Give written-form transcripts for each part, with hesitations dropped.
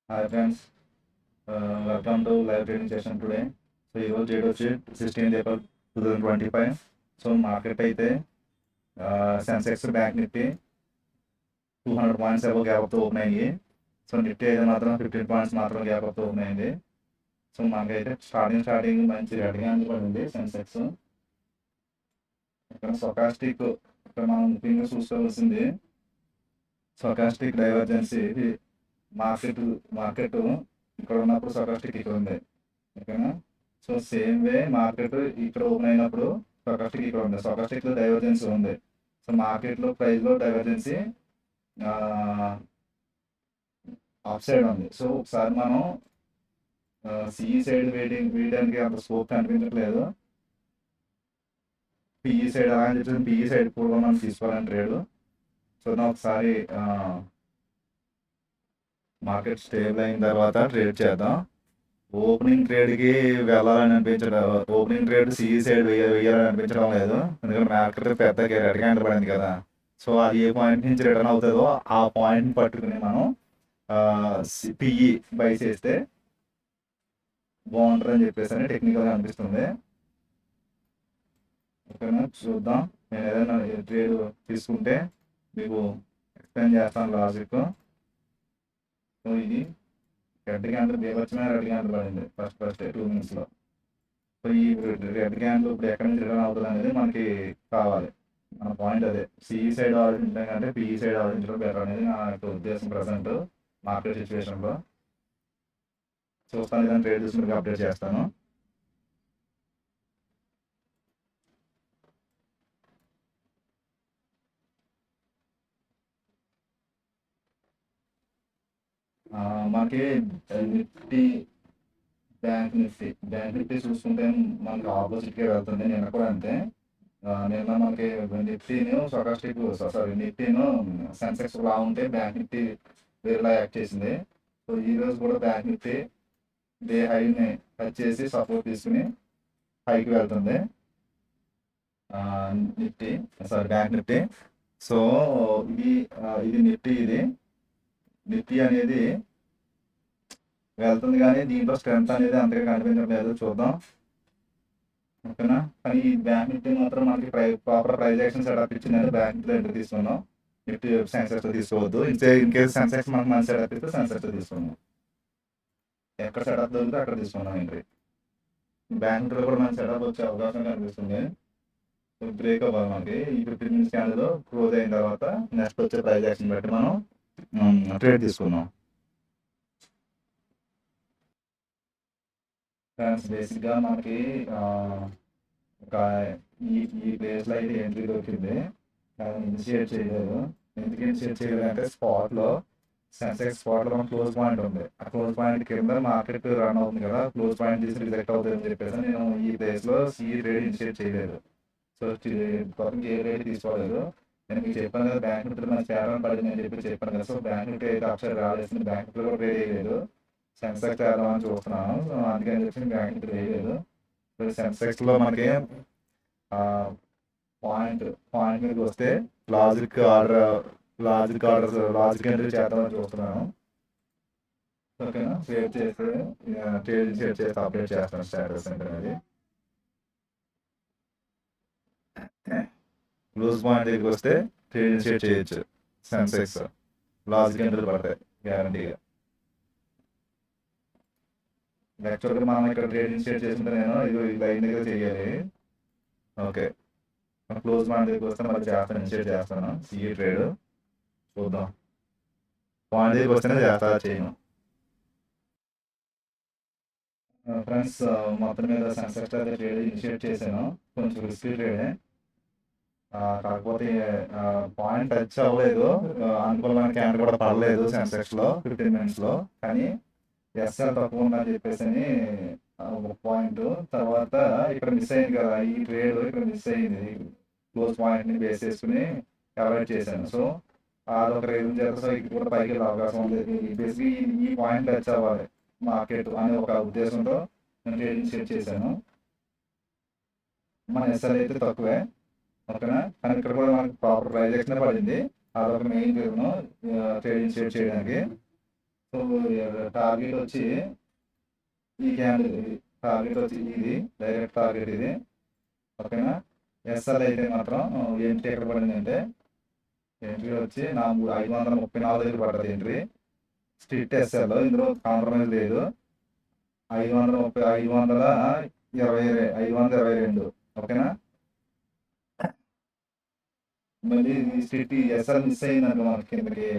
Hi friends, welcome to live trading session today. So ఈరోజు date వచ్చి 16th April 2025. So market అయితే Sensex bank Nifty 200 points ఏవో గ్యాప్తో open అయ్యి. So Nifty అయితే మాత్రం 15 పాయింట్స్ మాత్రం గ్యాప్తో ఓపెన్ అయింది. సో మనకైతే స్టార్టింగ్ మంచి రెడీగా పడింది సెన్సెక్స్. ఇక్కడ స్టొకాస్టిక్ ఇక్కడ మనం ముఖ్యంగా చూసుకోవాల్సింది స్టొకాస్టిక్ డైవర్జెన్సీ. మార్కెట్ ఇక్కడ ఉన్నప్పుడు స్టొకాస్టిక్ ఇక్కడ ఉంది, ఓకేనా. సో సేమ్ వే మార్కెట్ ఇక్కడ ఓపెన్ అయినప్పుడు స్టొకాస్టిక్ ఇక్కడ ఉంది, స్టొకాస్టిక్ లో డైవర్జెన్సీ ఉంది. సో మార్కెట్ లో ప్రైస్ లో డైవర్జెన్సీ అప్ సైడ్ ఉంది. సో ఒకసారి మనం సిఈ సైడ్ వేయడానికి అంత స్కోప్ కనిపించట్లేదు. పిఈ సైడ్ అలా అని చెప్పేసి పిఈ సైడ్ కూడా మనం తీసుకోవాలని ట్రేడ్. సో ఒకసారి మార్కెట్ స్టేబుల్ అయిన తర్వాత ట్రేడ్ చేద్దాం. ఓపెనింగ్ ట్రేడ్కి వెళ్ళాలని అనిపించడం, ఓపెనింగ్ ట్రేడ్ సిఈ సైడ్ వేయాలని అనిపించడం లేదు. ఎందుకంటే మార్కెట్ పెద్ద రెడ్ క్యాండిల్ పడింది కదా. సో అది ఏ పాయింట్ నుంచి రిటర్న్ అవుతుందో ఆ పాయింట్ పట్టుకుని మనం పిఈ బై చేస్తే బాగుంటుంది అని చెప్పేసి అని టెక్నికల్గా అనిపిస్తుంది. ఓకేనా, చూద్దాం. నేను ఏదైనా ట్రేడ్ తీసుకుంటే మీకు ఎక్స్ప్లెయిన్ చేస్తాను లాజిక్. సో ఇది రెడ్ క్యాండిల్ బీభత్సమైన రెడ్ క్యాండిల్ పడింది ఫస్ట్ 2 minutesలో. సో ఈ రెడ్ క్యాండిల్ ఇప్పుడు ఎక్కడి నుంచి రిటర్న్ అవుతుంది అనేది మనకి కావాలి. మన పాయింట్ అదే, సిఈ సైడ్ ఆలోచించడం కంటే పిఈ సైడ్ ఆలోచించడం బెటర్ అనేది నా యొక్క ఉద్దేశం ప్రజెంట్ మార్కెట్ సిచ్యువేషన్లో. చూస్తాను, ఏదైనా ట్రేడ్ చూసి మీకు అప్డేట్ చేస్తాను. మనకి నిఫ్టీ బ్యాంక్ నిఫ్టీ చూసుకుంటే మనకి ఆపోజిట్గా వెళ్తుంది. నిన్న కూడా అంతే. నిన్న మనకి నిఫ్టీను నిఫ్టీను సెన్సెక్స్ లా ఉంటే బ్యాంక్ నిఫ్టీ వేరేలా యాక్ట్ చేసింది. సో ఈ రోజు కూడా బ్యాంక్ నిఫ్టీ డే హైని టచ్ చేసి సపోర్ట్ తీసుకుని హైకి వెళ్తుంది బ్యాంక్ నిఫ్టీ. సో ఇది నిఫ్టీ అనేది వెళ్తుంది, కానీ దీంట్లో స్ట్రెంత్ అనేది అంతగా కనిపించట్లేదు. చూద్దాం, ఓకేనా. కానీ ఈ బ్యాంక్ నిఫ్టీ మాత్రం మనకి ప్రాపర్ ప్రైస్ యాక్షన్ సెటప్ ఇచ్చిందని బ్యాంక్ నిఫ్టీ ఎంట్రీ తీసుకున్నాం. నిఫ్టీ సెన్సెక్స్ తీసుకోవద్దు. ఇన్ కేసు సెన్సెక్స్ మనకు మంచి సెటప్ ఇస్తే సెన్సెక్స్ తీసుకున్నాం. ఎక్కడ సెటప్ దొరికితే అక్కడ తీసుకున్నాం ఎంట్రీ. బ్యాంక్ నిఫ్టీలో కూడా మంచి సెటప్ వచ్చే అవకాశం కనిపిస్తుంది. బ్రేక్ అవ్వాలి మనకి. ఈ 15 minutes క్యాండిల్ క్లోజ్ అయిన తర్వాత నెక్స్ట్ వచ్చే ప్రైస్ యాక్షన్ బట్టి మనం ట్రేడ్ తీసుకున్నాం. బేసిక్గా మనకి ఒక ఈ ప్లేస్లో అయితే ఎంట్రీ దొరికింది, కానీ ఇనిషియేట్ చేయలేదు. ఎందుకు ఇనిషియేట్ చేయలేదు అంటే స్పాట్లో మన క్లోజ్ పాయింట్ ఉంది. ఆ క్లోజ్ పాయింట్ కింద మార్కెట్ రన్ అవుతుంది కదా, క్లోజ్ పాయింట్ తీసి రిజెక్ట్ అవుతుంది అని చెప్పేసి నేను ఈ ప్లేస్లో ట్రేడ్ ఇనిషియేట్ చేయలేదు. సో కొత్త ఏ రేట్ తీసుకోలేదు. నేను మీకు చెప్పాను కదా, బ్యాంక్ నిఫ్టీ మన చేరడం పడింది అని చెప్పాను కదా. సో బ్యాంక్ నిఫ్టీ అయితే అప్సైడ్ రాలేసింది, బ్యాంక్ నిఫ్టీ కూడా ట్రేడ్ చేయలేదు. సెన్సెక్స్ చేద్దామని చూస్తున్నాను. సో అందుకని చెప్పి బ్యాంక్ నిఫ్టీ వేయలేదు. సో సెన్సెక్స్లో మనకి పాయింట్ మీద వస్తే లాజిక్ ఎంట్రీ చేద్దామని చూస్తున్నాను. ఓకేనా, ట్రేడ్ చేస్తే అప్డేట్ చేస్తాను స్టేటస్ అనేది. క్లోజ్ పాయింట్ దగ్గరికి వస్తే ట్రేడ్ ఇనిషియేట్ చేయొచ్చు. సెన్సెక్స్ లాజిక్ ఎంట్రీలు పడతాయి గ్యారంటీగా. యాక్చువల్గా మనం ఇక్కడ ట్రేడ్ ఇనిషియేట్ చేస్తుంటే నేను ఇది లైన్ దగ్గర చేయాలి. ఓకే, క్లోజ్ పాయింట్ దగ్గరికి వస్తే మళ్ళీ ఇనిషియేట్ చేస్తాను సిఈ ట్రేడ్. చూద్దాం, పాయింట్ దగ్గరికి వస్తేనే చేయను. ఫ్రెండ్స్, మొత్తం మీద సెన్సెక్స్ అయితే ట్రేడ్ ఇనిషియేట్ చేశాను. కొంచెం రిస్కీ ట్రేడే, కాకపోతే పాయింట్ టచ్ అవ్వలేదు. అనుకూలమైన క్యాండిల్ కూడా పడలేదు సెన్సెక్స్లో 15 minutesలో. కానీ ఎస్ఎల్ తక్కువ ఉందని చెప్పేసి ఒక పాయింట్ తర్వాత ఇక్కడ మిస్ అయింది కదా, ఈ ట్రేడ్ ఇక్కడ మిస్ అయింది. క్లోజ్ పాయింట్ని బేస్ చేసుకుని అవాయిడ్ చేశాను. సో అదొక రీజన్ చేస్తే సో ఇక్కడ కూడా పైకి వెళ్ళే అవకాశం ఉంది. బేసిక్గా ఈ పాయింట్ టచ్ అవ్వాలి మార్కెట్ అనే ఒక ఉద్దేశంతో నేను ట్రేడ్ ఇనిషియేట్ చేశాను. మన ఎస్ఎల్ అయితే తక్కువే, ఓకేనా. కానీ ఇక్కడ కూడా మనకి ప్రాపర్ ప్రైస్ యాక్షన్ పడింది. అదొక మెయిన్ రీజన్ ట్రేడ్ ఇనిషియేట్ చేయడానికి. సో టార్గెట్ వచ్చి ఈ క్యాండిల్, ఇది టార్గెట్ వచ్చి ఇది డైరెక్ట్ టార్గెట్ ఇది. ఓకేనా. ఎస్ఎల్ అయితే మాత్రం ఎంట్రీ ఎక్కడ పడిందంటే ఎంట్రీ వచ్చి నా 534 దగ్గర పడ్డది ఎంట్రీ. స్ట్రిక్ట్ ఎస్ఎల్, ఇందులో కాంప్రమైజ్ లేదు. 530, 522. ఓకేనా. మళ్ళీ స్ట్రిక్ట్ ఎస్ఎల్ మిస్ అయిందనుకో మనకి కిందకి,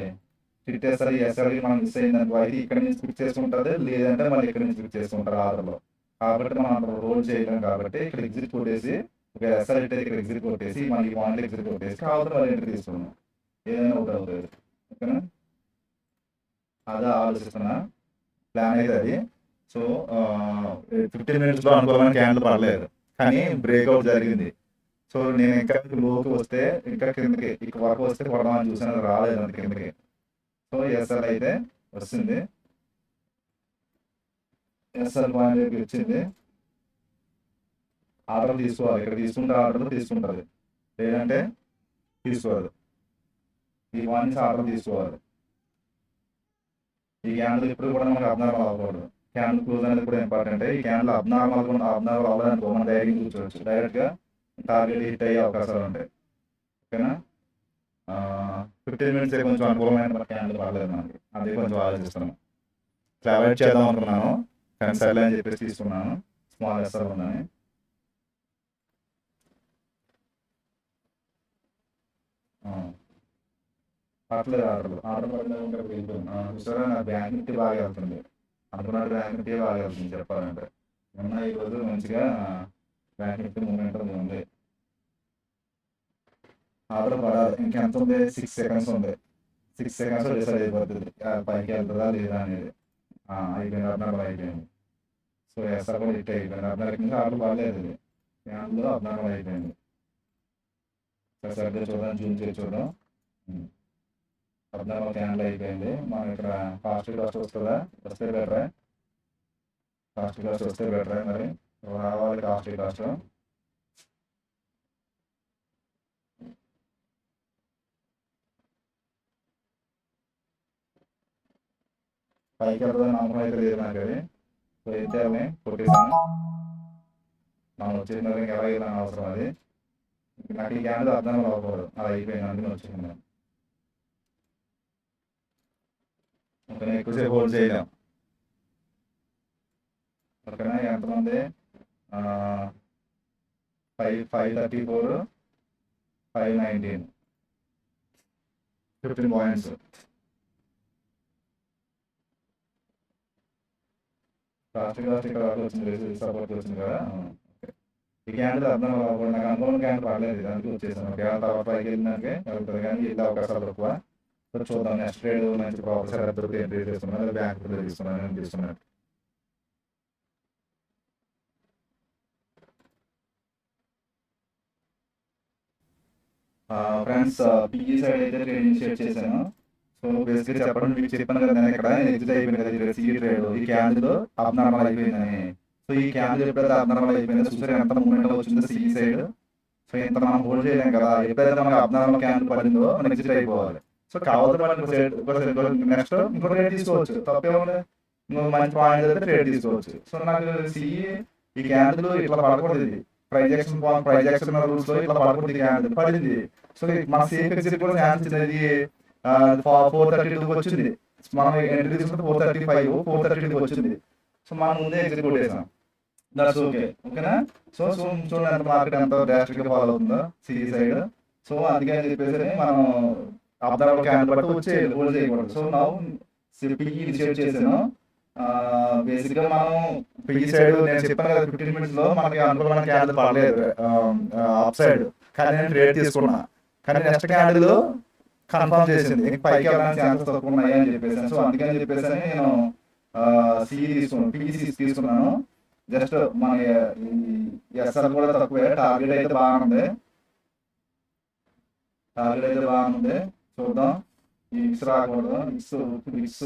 స్ట్రిక్ట్ ఎస్ఎల్ మనం మిస్ అయిందనుకో అయితే ఇక్కడ నుంచి స్విచ్ చేసుకుంటుంది, లేదంటే మళ్ళీ ఇక్కడ నుంచి స్విచ్ చేసుకుంటారు ఆర్డర్లో. కాబట్టి మనం రోల్ చేయలేం కాబట్టి ఇక్కడ ఎగ్జిట్ కొట్టేసి, ఒక ఎస్ఎల్ అయితే ఇక్కడ ఎగ్జిట్ కొట్టేసి మళ్ళీ పాయింట్లు ఎగ్జిట్ కొట్టేసి కావాలి మళ్ళీ ఎంట్రీ తీసుకున్నాం, ఏదైనా ఒకటి అవుతుంది. ఓకేనా. అదే ఆలోచిస్తున్నా ప్లాన్ అయితే అది. సో 15 minutesలో అనుకోవాలని క్యాండిల్ పడలేదు, కానీ బ్రేక్అవుట్ జరిగింది. సో నేను ఇంకా లోకి వస్తే, ఇంకా కిందకి ఇక్కడ వరకు వస్తే కొడదామని చూసాను, రాలేదు అంత కిందకి. సో ఎస్ఎల్ అయితే వస్తుంది, ఎస్ఎల్ పాయింట్ దగ్గరికి వచ్చింది. ఆర్డర్ తీసుకోవాలి, ఇక్కడ తీసుకుంటే ఆర్డర్ తీసుకుంటుంది, లేదంటే తీసుకోవాలి. ఈ పాయింట్స్ ఆర్డర్ తీసుకోవాలి. ఈ క్యాండిల్ ఇప్పుడు కూడా మనకు అబ్నార్మల్ అవ్వకూడదు. క్యాండిల్ క్లోజ్ అనేది కూడా ఇంపార్టెంట్. ఈ క్యాండిల్ అబ్నార్మల్ అవ్వలేదనుకో మనం డైరెక్ట్ కూర్చోవచ్చు, డైరెక్ట్గా టార్గెట్ హిట్ అయ్యే అవకాశాలు ఉంటాయి. ఓకేనా. 15 minutes కొంచెం అనుకూలమైన మన క్యాండిల్ పడలేదు మనకి, అది కొంచెం ఆలోచిస్తున్నాను. అవాయిడ్ చేద్దాం అనుకున్నాను, కానీ సర్లే అని చెప్పేసి తీసుకున్నాను, స్మాల్ ఎస్ఆర్ ఉందని. పర్లేదు, ఆర్డర్ పడిన చూసారా, నాకు బ్యాంక్ నిఫ్టీ బాగా వెళ్తుంది, అనుకున్నట్టు బ్యాంక్ నిఫ్టీ బాగా వెళ్తుంది చెప్పాలంటే. మొన్న ఈరోజు మంచిగా బ్యాంక్ నిఫ్టీ మూమెంట్ ఉంది. ఆర్డర్ పడాలి, ఇంకెంత ఉంది, 6 seconds ఉంది. 6 seconds డిసైడ్ అయిపోతుంది పైకి వెళ్తుందా లేదా అనేది. అయిపోయింది, 14 అయిపోయింది. సో ఎస్ఆర్ కూడా హిట్ అయిపోయింది. 14 ఆర్డర్ పడలేదు, ఇది క్యాండిల్ 14 అయిపోయింది. సరిగ్గా చూద్దాం, జూమ్ చేసి చూద్దాం. 14 క్యాండిల్ అయిపోయింది. మనం ఇక్కడ ఫాస్ట్ కాస్ట్ వస్తుందా, వస్తే బెటరే, ఫాస్ట్ కాస్ట్ వస్తే బెటరే. మరి రావాలి కాస్ట్ కాస్ట్. పైకి వెళ్తుందని నమ్మకం అయితే లేదు నాకు అది. సో ఏం చేయాలని కొట్టేసాను, మనం వచ్చేసిన ఇంకా ఎలా వెళ్ళాలని అవసరం అది. నాకు ఈ క్యాండిల్ అర్థం అవ్వకూడదు, అది అయిపోయింది, అందుకని వచ్చింది. ఓకేనా, ఎక్కువసేపు హోల్డ్ చేయలేం. ఓకేనా. ఎంతమంది 534, 519, 15 points. కాస్ట్ ఇక్కడ వరకు వచ్చింది, సపోర్ట్ వచ్చింది కదా. ఈ క్యాండిల్ అర్థం అవ్వకూడదు, నాకు అనుకోవడం క్యాండిల్ పడలేదు, దానికి వచ్చేసాను. కేవలం తర్వాత పైకి వెళ్ళినాకే వెళ్తుంది, కానీ వెళ్ళే అవకాశాలు తక్కువ. సో చూద్దాం, నెక్స్ట్ ట్రేడ్ మంచి ప్రాఫిట్స్ దొరికి ఎంట్రీ చేస్తున్నాను, లేదా బ్యాంక్ తీసుకున్నాను. ఫ్రెండ్స్, పిఈ సైడ్ అయితే ట్రేడ్ ఇనిషియేట్ చేశాను. సో బేసిక్గా చెప్పడం మీకు చెప్పాను కదా, నేను ఇక్కడ ఎగ్జిట్ అయిపోయింది కదా సిఈ ట్రేడ్, ఈ క్యాండిల్ అబ్నార్మల్ అయిపోయిందని. సో ఈ క్యాండిల్ ఎప్పుడైతే అబ్నార్మల్ అయిపోయిందో చూసారు ఎంత మూమెంట్ వచ్చిందో సిఈ సైడ్. సో ఇంత మనం హోల్డ్ చేయలేం కదా, ఎప్పుడైతే మనకు అబ్నార్మల్ క్యాండిల్ పడిందో మనం ఎగ్జిట్ అయిపోవాలి. సో కావాలి నెక్స్ట్ ఇంకో ట్రేడ్ తీసుకోవచ్చు, తప్పేముంది, ఇంకో మంచి పాయింట్ అయితే ట్రేడ్ తీసుకోవచ్చు. సో నాకు సిఈ ఈ క్యాండిల్ ఇట్లా పడకూడదు, ఇది ప్రైజెక్షన్ రూల్స్ లో ఇట్లా పడకూడదు, ఈ క్యాండిల్ పడింది. సో మన సేఫ్ ఎగ్జిట్ కూడా ఛాన్స్ ఇది 432 వచ్చింది. మనం ఎంట్రీ తీసుకుంటే 435, 432 వచ్చింది. సో మనం ముందే ఎగ్జిట్ కొట్టేసాం, దట్స్ ఓకే. ఓకేనా. సో చూడండి ఎంత మార్కెట్ ఎంత డ్రాస్టిక్ గా ఫాలో అవుతుందో సిఈ సైడ్. సో అందుకే అని చెప్పేసి మనం అబ్జర్వర్ క్యాండిల్ బట్టి వచ్చి హోల్డ్ చేయకూడదు. సో నా పిఈ ఇనిషియేట్ చేశాను. బేసిక్ గా మనం పిఈ సైడ్ నేను చెప్పాను కదా 15 minutes లో మనకి అనుకూలమైన క్యాండిల్ పడలేదు అప్ సైడ్, కానీ నేను ట్రేడ్ తీసుకున్నా. కానీ నెక్స్ట్ క్యాండిల్ కన్ఫర్మ్ చేసింది పైకి వెళ్ళడానికి ఛాన్సెస్ తక్కువ ఉన్నాయి అని చెప్పేసి. సో అందుకని చెప్పేసి నేను సిఈ తీసుకున్నాను, పిఈసి తీసుకున్నాను. జస్ట్ మన ఎస్ఆర్ కూడా తక్కువే, టార్గెట్ అయితే బాగుంది, చూద్దాం. ఈ మిక్స్ రాకూడదు, మిక్స్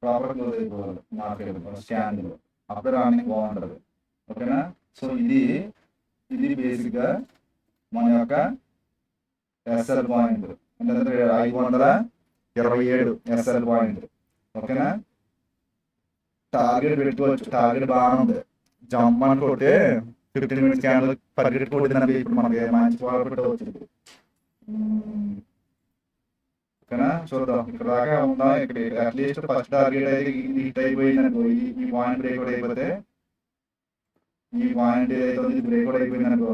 ప్రాపర్ క్లోజ్ అయిపోవాలి మార్కెట్ స్కాన్లు, అప్పుడే రానికి బాగుంటుంది. ఓకేనా. సో ఇది బేసిక్గా మన యొక్క ఎస్ఎల్ పాయింట్, 527 ఎస్ఎల్ పాయింట్. ఓకేనా. టార్గెట్ పెట్టుకోవచ్చు, టార్గెట్ బాగానే ఉంది. జంప్ అని కొట్టే 15 మినిట్స్ క్యాండిల్ పరిగెట్టి కొట్టిందండి. ఇప్పుడు మనకి మంచి ప్రాఫిట్ వచ్చింది. ఓకేనా, చూద్దాం. ఇక్కడ దాకా ఉందాం. ఇక్కడ అట్లీస్ట్ ఫస్ట్ టార్గెట్ అయితే హిట్ అయిపోయింది అనుకో, ఈ పాయింట్ బ్రేక్అవుట్ అయిపోతే, ఈ పాయింట్ ఏదైతే ఉంది బ్రేక్అవుట్ అయిపోయింది అనుకో,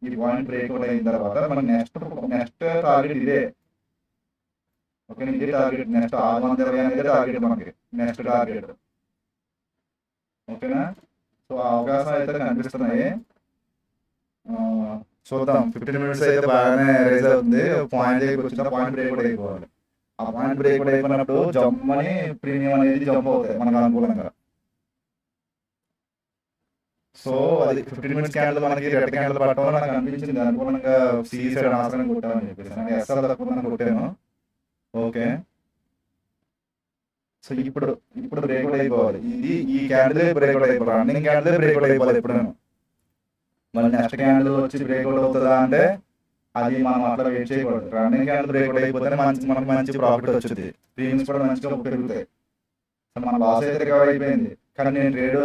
ఈ పాయింట్ బ్రేక్అవుట్ అయిన తర్వాత మనకి నెక్స్ట్ టార్గెట్ ఇదే. ఓకే, ఇదే టార్గెట్. నెక్స్ట్ 620 అనేది టార్గెట్ మనకి, నెక్స్ట్ టార్గెట్. ఓకేనా, సో అవకాశం అయితే కనిపిస్తున్నాయి. చూద్దాం. 15 మినిట్స్ అయితే బాగానే రైజ్ అవుతుంది. పాయింట్ దగ్గరికి వచ్చిన పాయింట్ బ్రేక్అవుట్ అయిపోవాలి. ఆ పాయింట్ బ్రేక్అవుట్ అయిపోయినప్పుడు జంప్ అని ప్రీమియం అనేది జంప్ అవుతాయి మనకు అనుకూలంగా. సో అది 15 మినిట్స్ క్యాండిల్ మనకి రెడ్ క్యాండిల్ పట్టడం నాకు అనిపించింది అనుకూలంగా. సీసైడ్ అనవసరంగా కొట్టామని చెప్పేసి నాకు ఎస్ఆర్ తక్కువ కొట్టాను. ఓకే, సో ఇప్పుడు బ్రేక్అవుట్ అయిపోవాలి. ఈ క్యాండిల్ బ్రేక్అవుట్ అయిపోవాలి, రన్నింగ్ క్యాండిల్ బ్రేక్అవుట్ అయిపోవాలి ఎప్పుడైనా. మళ్ళీ నెక్స్ట్ క్యాండిల్ వచ్చి బ్రేక్అవుట్ అవుతుందా అంటే అది మనం అట్లా వెయిట్ చేయకూడదు. రన్నింగ్ క్యాండిల్ బ్రేక్అవుట్ అయిపోతే మనకు మంచి ప్రాఫిట్ వచ్చింది, ప్రీమియమ్స్ కూడా మంచిగా పెరుగుతాయి. మన లాస్ అయితే రికవర్ అయిపోయింది, కానీ నేను ట్రేడ్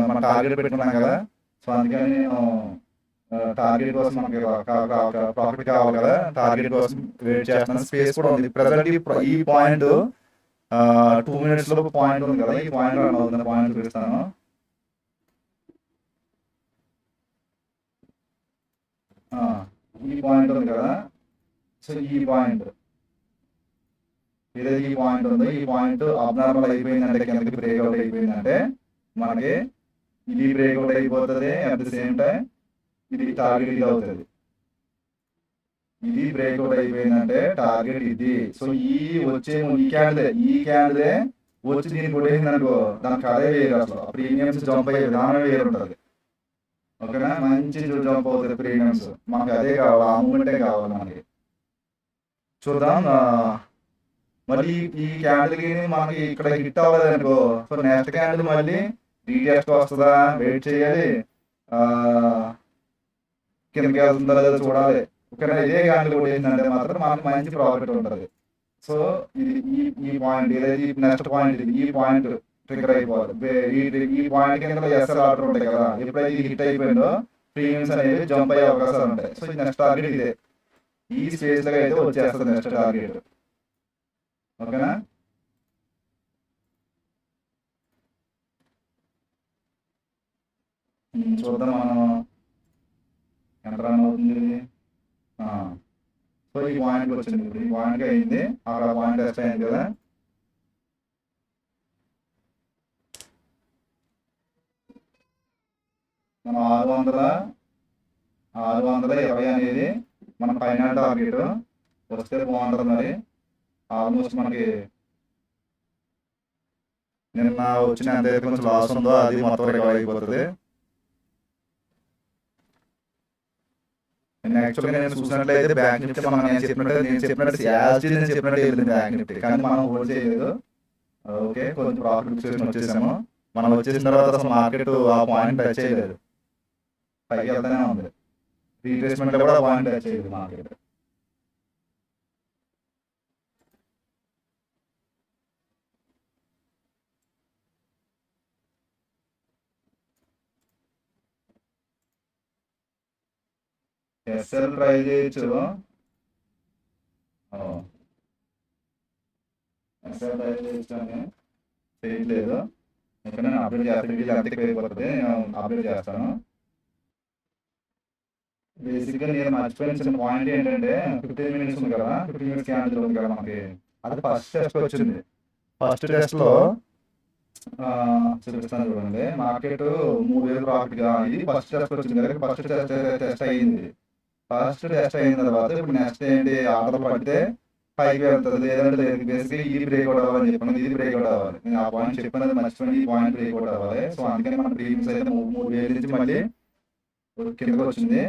మన టార్గెట్ పెట్టుకున్నాను కదా. సో అందుకని నేను టార్గెట్ కోసం మనకి ప్రాఫిట్ కావాలి కదా, టార్గెట్ కోసం వెయిట్ చేస్తున్నాను. స్పేస్ కూడా ఉంది ప్రజెంట్. ఈ పాయింట్ 2 మినిట్స్ లో పాయింట్ ఉంది కదా, ఈ పాయింట్ రన్ అవుతుంది. పాయింట్ చూపిస్తాను. ఈ పాయింట్ ఉంది కదా, సో ఈ పాయింట్ ఏదైతే ఈ పాయింట్ ఉందో, ఈ పాయింట్ అబ్నార్మల్ అయిపోయిందంటే, కిందకి బ్రేక్అవుట్ అయిపోయిందంటే మనకి ఇది బ్రేక్అవుట్ అయిపోతుంది. అట్ ది సేమ్ టైం ఇది టార్గెట్ ఇది అవుతుంది. ఇది బ్రేక్అవుట్ అయిపోయిందంటే టార్గెట్ ఇది. సో ఈ క్యాండిలే వచ్చి దీన్ని కొట్టేసింది అనుకో, దానికి అదే వేరు. అసలు ప్రీమియమ్స్ జంప్ అయ్యే విధానం వేరు ఉంటుంది. ఓకేనా, మంచి జంప్ అవుతుంది ప్రీమియమ్స్. మనకి అదే కావాలి, ఆ మూమెంటే కావాలి మనకి. చూద్దాం. మళ్ళీ ఈ క్యాండిల్కి మనకి ఇక్కడ హిట్ అవ్వలేదు అనుకో, సో నెక్స్ట్ క్యాండిల్ మళ్ళీ రీటెస్ట్ వస్తుందా వెయిట్ చేయాలి, కిందకి వెళ్తుందా లేదా చూడాలి. ఓకేనా, ఇదే క్యాండిల్ కొట్టేసిందంటే మాత్రం మనకి మంచి ప్రాఫిట్ ఉంటుంది. సో ఈ పాయింట్ ఏదైతే నెక్స్ట్ పాయింట్, ఈ పాయింట్ ట్రిగర్ అయిపోవాలి. ఈ పాయింట్ కింద ఎస్ఎల్ ఆర్డర్ ఉంటాయి కదా, ఎప్పుడైతే ఇది హిట్ అయిపోయిందో ప్రీమియమ్స్ అనేవి జంప్ అయ్యే అవకాశాలు ఉంటాయి. సో ఇది నెక్స్ట్ టార్గెట్ ఇదే, ఈ స్పేస్ లో అయితే వచ్చేస్తుంది నెక్స్ట్ టార్గెట్. ఓకేనా, చూద్దాం మనం ఎంత రన్ అవుతుంది. సో ఈ పాయింట్కి వచ్చింది, ఇప్పుడు ఈ పాయింట్కి అయింది. అక్కడ పాయింట్ ఎస్ట్ అయింది కదా. మనం 620 అనేది మన ఫైనల్ టార్గెట్ వస్తే బాగుంటుంది. మరి ఆల్మోస్ట్ మనకి నిన్న వచ్చిన ఎంతైతే కొంచెం లాస్ ఉందో అది మొత్తం రికవర్ అయిపోతుంది. యాక్చువల్గా నేను చూసినట్లయితే బ్యాంక్ నిఫ్టీ నేను చెప్పినట్టు వెళ్ళింది బ్యాంక్ నిఫ్టీ, కానీ మనం హోల్డ్ చేయలేదు. ఓకే, కొంచెం ప్రాఫిట్ సిచ్యువేషన్ వచ్చేసాము. మనం వచ్చేసిన తర్వాత అసలు మార్కెట్ ఆ పాయింట్ టచ్ చేయలేదు, పైకి వెళ్తానే ఉంది. రీట్రేస్మెంట్ కూడా పాయింట్ టచ్ చేయలేదు మార్కెట్. ఎస్ఎల్ ట్రై చేయొచ్చు, ఎస్ఎల్ ట్రై చేయొచ్చు అని చేయట్లేదు. ఓకే, నేను అప్డేట్ చేస్తాను. వీళ్ళు ఎంత అయిపోతుంది, నేను అప్డేట్ చేస్తాను. బేసిక్గా నేను మర్చిపోయిన చిన్న పాయింట్ ఏంటంటే 15 మినిట్స్ ఉంది కదా, 15 మినిట్స్ క్యాండిల్ ఉంది కదా మనకి, అది ఫస్ట్ టెస్ట్ వచ్చింది. ఫస్ట్ టెస్ట్లో చూపిస్తాను చూడండి, మార్కెట్ 3000 ప్రాఫిట్ గా ఇది ఫస్ట్ టెస్ట్ వచ్చింది కదా. ఫస్ట్ టెస్ట్ అయ్యింది. ఫస్ట్ టెస్ట్ అయిన తర్వాత ఇప్పుడు నెక్స్ట్ ఏంటి, ఆర్డర్ పడితే పైకి వెళ్తుంది, లేదంటే లేదు. బేసిక్లీ ఇది బ్రేక్అవుట్ అవ్వాలని చెప్పినది, ఇది బ్రేక్అవుట్ అవ్వాలి. నేను ఆ పాయింట్ చెప్పినది మర్చిపోయి, ఈ పాయింట్ బ్రేక్అవుట్ అవ్వాలి. సో అందుకని మన ప్రీమియమ్స్ అయితే 3000 నుంచి మళ్ళీ కిందకి వచ్చింది.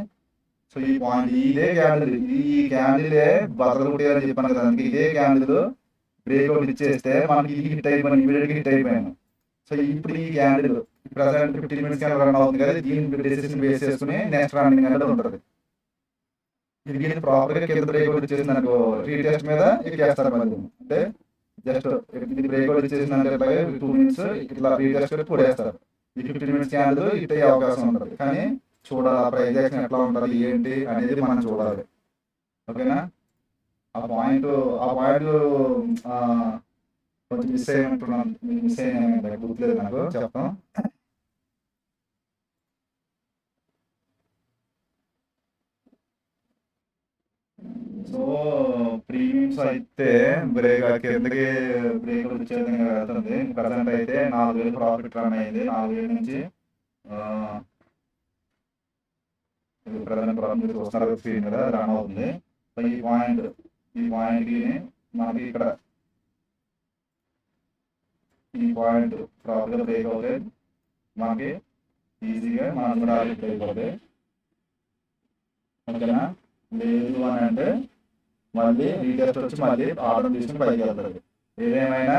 సో ఈ పాయింట్ ఇదే క్యాండిల్, ఈ క్యాండిలే బదలు కొట్టేయాలని చెప్పాను కదా, అందుకే ఇదే క్యాండిల్ బ్రేక్అవుట్ ఇచ్చేస్తే మనకి ఇది హిట్ అయిపోయాను, ఇమీడియట్గా హిట్ అయిపోయాను. సో ఇప్పుడు ఈ candle present 15 minutes candle run అవుతుంది కదా, దీన్ని డెసిషన్ బేస్ చేసుకుని నెక్స్ట్ రన్నింగ్ క్యాండిల్ ఉంటుంది. ఇది ప్రాపర్గా కింద బ్రేక్అవుట్ ఇచ్చేసింది అనుకో, రీటెస్ట్ మీద ఎక్కేస్తారు మళ్ళీ. అంటే జస్ట్ ఇది బ్రేక్అవుట్ ఇచ్చేసిందంటే ఇట్లాగే 2 మినిట్స్ ఇట్లా రీటెస్ట్ పెట్టి కొడేస్తారు. ఈ 15 మినిట్స్ క్యాండిల్ ఇట్ అయ్యే అవకాశం ఉంటుంది. కానీ చూడాలి ఆ ప్రైస్ యాక్షన్ ఎట్లా ఉంటుంది ఏంటి అనేది మనం చూడాలి. ఓకేనా? ఆ పాయింట్ ఆ, కొంచెం మిస్ అయిన గుర్తులేదు నాకు చెప్తాం. సో ప్రీమియమ్స్ అయితే కిందకి బ్రేక్ వచ్చే విధంగా వెళ్తుంది. ప్రజెంట్ అయితే 4,000 ప్రాఫిట్ రన్ అయింది. 4,000 నుంచి ప్రజెంట్ ప్రాఫిట్ చూస్తున్నారు స్క్రీన్ మీద రన్ అవుతుంది. సో ఈ పాయింట్కి మనకి ఇక్కడ ఈ పాయింట్ ప్రాపర్గా బ్రేక్ అవుతే మనకి ఈజీగా మనం కూడా అయిపోతాయి. ఓకేనా? లేదు అని అంటే మళ్ళీ రీటెస్ట్ వచ్చి మళ్ళీ ఆర్డర్ తీసుకుని పైకి వెళ్తుంది. ఏదేమైనా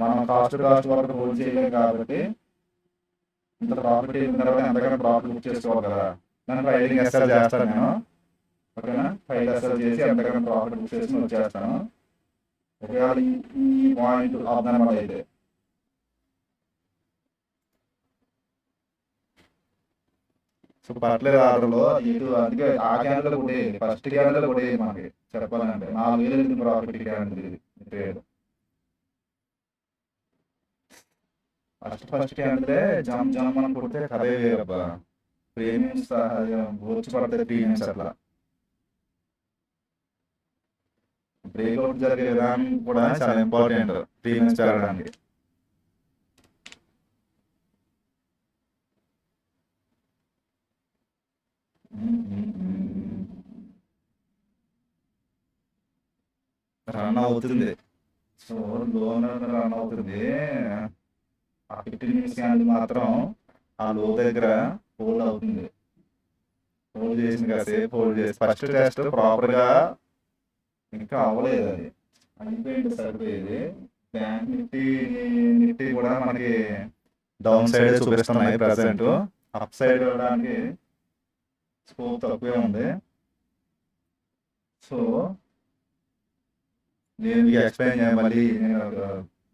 మనం కాస్ట్ వరకు హోల్డ్ చేయలేం కాబట్టి ఇంత ప్రాఫిట్ అయిన తర్వాత ఎంతకైనా ప్రాఫిట్ బుక్ చేసుకోవాలి కదా. నేను ఫైలింగ్ ఎస్ఎల్ చేస్తాను నేను. ఓకేనా? ఫైల్ ఎస్ఎల్ చేసి ఎంతకైనా ప్రాఫిట్ బుక్ చేసుకుని వచ్చేస్తాను. ఒకవేళ ఈ పాయింట్ అబ్నార్మల్ అయితే సో పర్లేదు ఆర్డర్లో ఇటు అందుకే ఆ క్యాండిల్ కూడా ఫస్ట్ క్యాండిల్ కూడా మనకి చెప్పాలంటే 4,000 ప్రాఫిట్ క్యాండిల్ ఇది ట్రేడ్. ఫస్ట్ క్యాండిలే జమ్ మనం కొడితే కదే వేరబ్బా. ప్రీమియమ్స్ వచ్చి పడతాయి ప్రీమియమ్స్ అట్లా. బ్రేక్అవుట్ జరిగే విధానం కూడా చాలా ఇంపార్టెంట్ ప్రీమియమ్స్ పెరగడానికి. రన్ అవుతుంది. సో లోన్ రన్ అవుతుంది. ఆ 15 మినిట్స్ క్యాండిల్ మాత్రం ఆ లో దగ్గర హోల్డ్ అవుతుంది. హోల్డ్ చేసింది కాసేపు హోల్డ్ చేసి ఫస్ట్ టెస్ట్ ప్రాపర్గా ఇంకా అవ్వలేదు. అది అయిపోయింది సరిపోయేది. బ్యాంక్ నిఫ్టీ కూడా మనకి డౌన్ సైడ్ చూపిస్తున్నాయి ప్రజెంట్. అప్ సైడ్ వెళ్ళడానికి స్కోప్ తక్కువే ఉంది. సో నేను మీకు ఎక్స్ప్లెయిన్ చేయాలి. మళ్ళీ నేను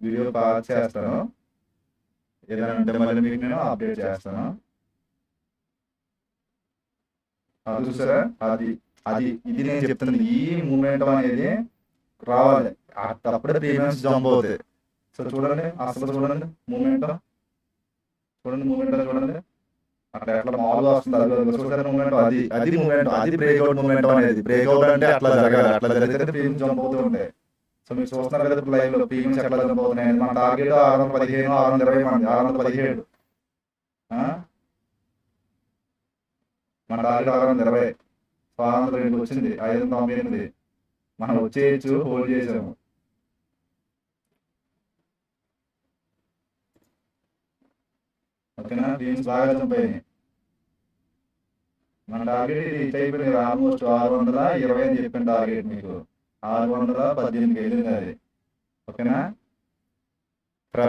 వీడియో పాస్ చేస్తాను. ఏదైనా ఉంటే మళ్ళీ మీకు నేను అప్డేట్ చేస్తాను. అది చూసారా? అది ఇది నేను చెప్తుంది. ఈ మూమెంట్ అనేది రావాలి. అప్పుడే ప్రీమియమ్స్ జంప్ అవుతాయి. సో చూడండి, అసలు చూడండి మూమెంట్ చూడండి అట్లా ఎట్లా మామూలుగా వస్తుంది. చూసారా మూమెంట్? అది మూమెంట్, అది బ్రేక్అవుట్ మూమెంట్ అనేది. బ్రేక్అవుట్ అంటే అట్లా జరగాలి. అట్లా జరిగితే ప్రీమియం జంప్ అవుతూ ఉంటాయి. సో మీరు చూస్తున్నారు కదా ఇప్పుడు లైవ్ లో ప్రీమియమ్స్ ఎట్లా జంప్ అవుతున్నాయి. మన టార్గెట్ 615, 620 మంది, 617. మన టార్గెట్ 620, 602 వచ్చింది. 598 మనం వచ్చేయచ్చు. హోల్డ్ చేసాము. ఓకేనా? ప్రీమియమ్స్ బాగా జంప్ అయినాయి. మన టార్గెట్ ఇది రీచ్ అయిపోయింది. ఆల్మోస్ట్ 620 అని చెప్పిన టార్గెట్ మీకు 618కి వెళ్ళింది అది. ఓకేనా?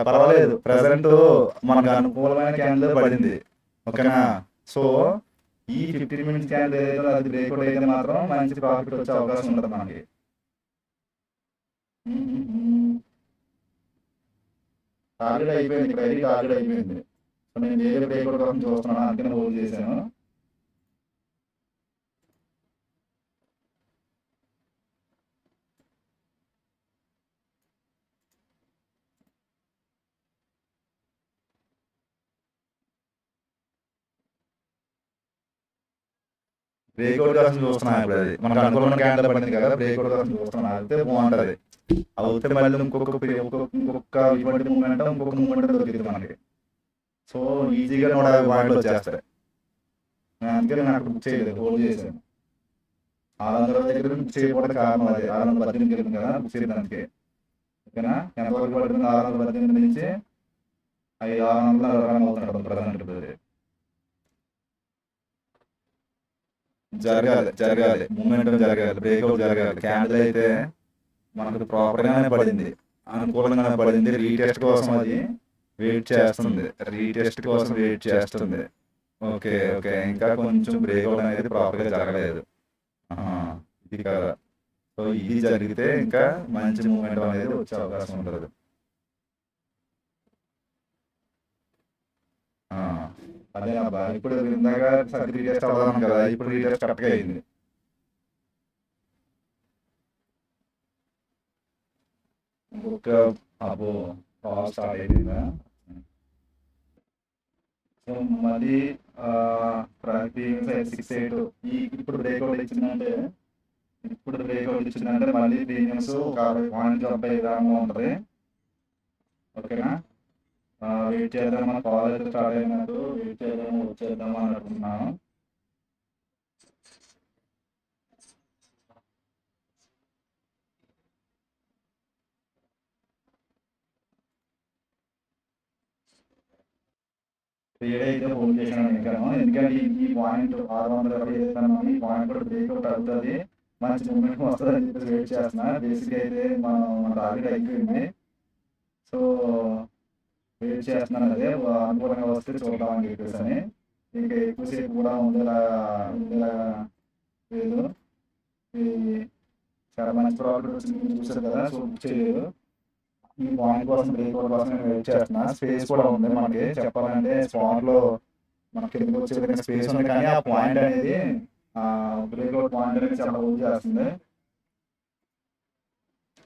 పర్వాలేదు. ప్రజెంట్ మనకు అనుకూలమైన క్యాండిల్ పడింది. ఓకేనా? సో ఈ 15 మినిట్స్ క్యాండిల్ ఏదైతే అది బ్రేక్అవుట్ అయితే మాత్రం మంచి ప్రాఫిట్ వచ్చే అవకాశం ఉంటుంది మనకి. టార్గెట్ అయిపోయింది. ఇక్కడ టార్గెట్ అయిపోయింది. సో నేను వేరే బ్రేక్అవుట్ కోసం చూస్తున్నాను, అందుకని హోల్డ్ చేశాను. బ్రేక్అవుట్ కోసం చూస్తున్నాను. ఇప్పుడు అది మనకు అనుకూలమైన క్యాండిల్ పడింది కదా, బ్రేక్అవుట్ కోసం చూస్తున్నాను. అయితే బాగుంటుంది. అవుతే మళ్ళీ ఇంకొక ఇటువంటి మూమెంట్ ఇంకొక మూమెంట్ దొరికింది మనకి. సో ఈజీగా 150 పాయింట్లు వచ్చేస్తాయి. నేను అందుకే నేను అక్కడ బుక్ చేయలేదు, హోల్డ్ చేశాను. 600 దగ్గర బుక్ చేయకపోవడం కారణం అది. 618 వెళ్ళింది కదా బుక్ చేయడానికి. ఓకేనా? ఎంతవరకు పడుతుంది? 618 నుంచి 600 రన్ అవుతున్నాడు ప్రజెంట్. జరగాలి మూమెంట్ జరగాలి, బ్రేక్అవుట్ జరగాలి. క్యాండిల్ అయితే మనకు ప్రాపర్గానే పడింది, అనుకూలంగానే పడింది. రీటెస్ట్ కోసం అది వెయిట్ చేస్తుంది. ఓకే ఇంకా కొంచెం బ్రేక్అవుట్ అనేది ప్రాపర్గా జరగలేదు. ఇది కదా. సో ఇది జరిగితే ఇంకా మంచి మూమెంట్ అనేది వచ్చే అవకాశం ఉంటుంది. అదే అబ్బా, ఇప్పుడు ఇందాక సర్ది రీటెస్ట్ అవ్వదాను కదా, ఇప్పుడు రీటెస్ట్ కరెక్ట్గా అయింది. బుక్ అబ్బో కాల్ స్టార్ట్ అయిపోయిందా? సో మళ్ళీ ప్రతి 6-8 ఇప్పుడు బ్రేక్అవుట్ ఇచ్చిందంటే మళ్ళీ ప్రీమియమ్స్ ఒక 60 పాయింట్ జంప్ అయ్యే విధంగా ఉంటుంది. ఓకేనా? వెయిట్ చేద్దాం, మన కాల్ అయితే స్టార్ట్ అయినట్టు వెయిట్ చేద్దాం, వచ్చేద్దాం అని అనుకుంటున్నాను. ట్రేడ్ అయితే హోల్డ్ చేసాను ఇంకాను, ఎందుకంటే ఈ పాయింట్ 620 వేస్తాను, ఈ పాయింట్ కూడా బ్రేక్అవుట్ అవుతుంది, మంచి మూమెంట్ వస్తుంది అని చెప్పేసి వెయిట్ చేస్తున్నా. బేసిక్ అయితే మన టార్గెట్ అయిపోయింది. సో వెయిట్ చేస్తున్నాను, అదే అనుకూలంగా వస్తే చూద్దామని చెప్పేసి అని. ఇంకా ఎక్కువసేపు కూడా ఉండేలా లేదు. ఈ చాలా మంచి ప్రాఫిట్ వచ్చింది చూసారు కదా, సో బుక్ చేయలేదు. ఈ పాయింట్ కోసం బ్రేక్అవుట్ కోసం నేను వెయిట్ చేస్తున్నా. స్పేస్ కూడా ఉంది మనకి, చెప్పాలంటే స్పాట్ లో మనకి కిందకి వచ్చే విధంగా స్పేస్ ఉంది, కానీ ఆ పాయింట్ అనేది బ్రేక్అవుట్ పాయింట్ అనేది చాలా హోల్డ్ చేస్తుంది.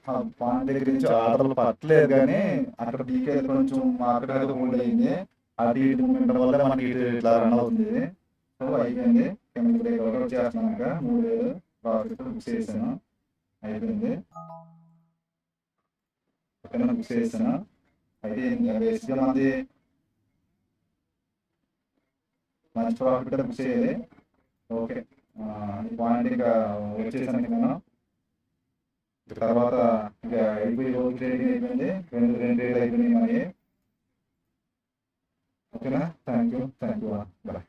ఆ పాయింట్ దగ్గర నుంచి ఆర్డర్లు పట్టలేదు, కానీ అక్కడ డీకే కొంచెం మార్కెట్ అనేది హోల్డ్ అయింది. అటు ఇటు మూమెంట్ వల్ల మనకి ఇటు ఇట్లా రన్ అవుతుంది. సో అయిపోయింది, కింద బ్రేక్అవుట్ వచ్చేస్తున్నాను. ఇంకా 3000 ప్రాఫిట్ బుక్ చేశాను, అయిపోయింది. ఓకేనా, బుక్ చేశాను. అయితే బేసిక్గా మనది మంచి ప్రాఫిట్ బుక్ చేయాలి. ఓకే, ఈ పాయింట్ ఇంకా వచ్చేసాను నేను. తర్వాత ఇక అయిపోయి రోజు ట్రేడింగ్ అయిపోయింది, 2 ట్రేడ్ అయిపోయినాయి మనకి. ఓకేనా, థ్యాంక్ యూ బాయ్.